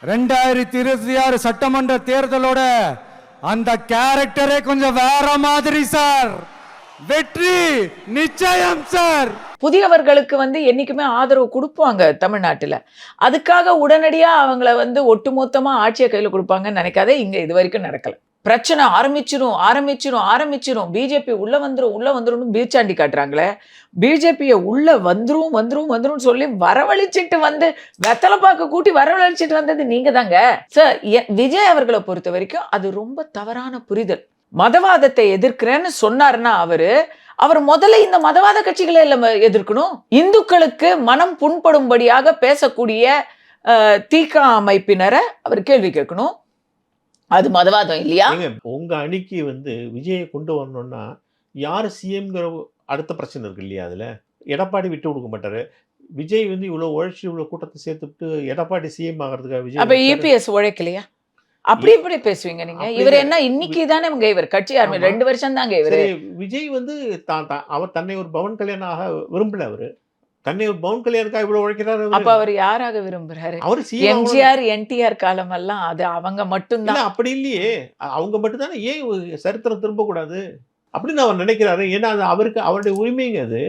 2026 சட்டமன்ற தேர்தலோட அந்த கேரக்டரே கொஞ்சம் வேற மாதிரி சார். வெற்றி நிச்சயம் சார். புதியவர்களுக்கு என்னைக்குமே ஆதரவு கொடுப்பாங்க தமிழ்நாட்டுல. அதுக்காக உடனடியா அவங்கள ஒட்டுமொத்தமா ஆட்சியை கையில கொடுப்பாங்கன்னு நினைக்காதே. இங்க இது வரைக்கும் நடக்கல. பிரச்சனை ஆரம்பிச்சிரும். பிஜேபி உள்ள வந்துரும் பீச்சாண்டி காட்டுறாங்களே. பிஜேபியை உள்ள வந்துரும் சொல்லி வரவழைச்சிட்டு வெத்தலை பாக்க கூட்டி வரவழைச்சிட்டு வந்தது நீங்க தாங்க சார். விஜய் அவர்களை பொறுத்த வரைக்கும் அது ரொம்ப தவறான புரிதல். மதவாதத்தை எதிர்க்கிறேன்னு சொன்னாருன்னா அவர் முதல்ல இந்த மதவாத கட்சிகளை எதிர்க்கணும். இந்துக்களுக்கு மனம் புண்படும்படியாக பேசக்கூடிய தீகா அமைப்பினரை அவர் கேள்வி கேட்கணும். அது மதவாதம் இல்லையா? உங்க அணிக்கு விஜயை கொண்டு வரணும்னா யாரு சிஎம்ங்கிற அடுத்த பிரச்சனை இருக்கு இல்லையா? அதுல எடப்பாடி விட்டு கொடுக்க மாட்டாரு. விஜய் இவ்வளவு உழைச்சி இவ்வளவு கூட்டத்தை சேர்த்துட்டு எடப்பாடி சிஎம் ஆகிறதுக்காக விஜய் அப்ப இபிஎஸ் உழைக்கலையா? அப்படி எப்படி பேசுவீங்க நீங்க? இவர் என்ன இன்னைக்கு தானே இவர் கட்சி ஆரம்பி 2 வருஷம் தாங்க இவரு. விஜய் அவர் தன்னை ஒரு பவன் கல்யாணம் ஆக விரும்பல. அவரு தன்னை ஒரு பவன் கல்யாணுக்காக இவ்வளவு உழைக்கிறாரு. அப்ப அவர் யாராக விரும்புறாரு? எம்ஜிஆர் என்டிஆர் காலம் எல்லாம் அது அவங்க மட்டும்தான். அப்படி இல்லையே, அவங்க மட்டும் தானே. ஏன் சரித்திரம் திரும்ப கூடாது அப்படின்னு அவர் நினைக்கிறாரு. ஏன்னா அது அவருக்கு அவருடைய உரிமைங்க. அது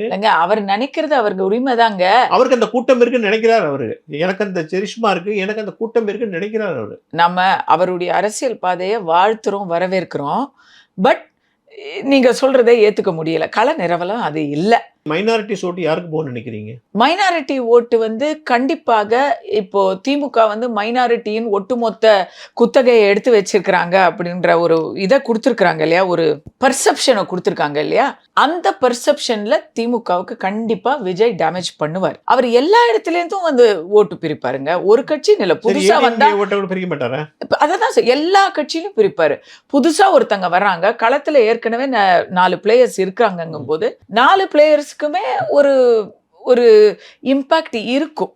அவர் நினைக்கிறது அவருக்கு உரிமை தாங்க. அவருக்கு அந்த கூட்டம் இருக்குன்னு நினைக்கிறாரு. அவரு எனக்கு அந்த செரிஷ்மா இருக்கு, எனக்கு அந்த கூட்டம் இருக்குன்னு நினைக்கிறாரு அவரு. நம்ம அவருடைய அரசியல் பாதையை வாழ்த்துறோம், வரவேற்கிறோம். பட் நீங்க சொல்றதை ஏத்துக்க முடியல. கள நிரவலம் அது இல்லை. மைனாரிட்டி ஓட்டு யாருக்கு போகணும்னு நினைக்கிறீங்க? மைனாரிட்டி ஓட்டு கண்டிப்பாக இப்போ திமுக மைனாரிட்டியின் ஒட்டுமொத்த குத்தகையை எடுத்து வச்சிருக்கிறாங்க அப்படின்ற ஒரு இதை கொடுத்துருக்காங்க இல்லையா? ஒரு பர்செப்ஷனை கொடுத்துருக்காங்க இல்லையா? அந்த பர்செப்ஷன்ல திமுகவுக்கு கண்டிப்பா விஜய் டேமேஜ் பண்ணுவார். அவர் எல்லா இடத்துலேருந்தும் ஓட்டு பிரிப்பாருங்க. ஒரு கட்சி இல்ல, புதுசா வந்தா பிரிக்க மாட்டாரா? அததான் எல்லா கட்சியிலும் பிரிப்பாரு. புதுசா ஒருத்தங்க வர்றாங்க, களத்துல ஏற்கனவே 4 பிளேயர்ஸ் இருக்காங்கும் போது 4 பிளேயர்ஸ் ஒரு இம்பாக்ட் இருக்கும்.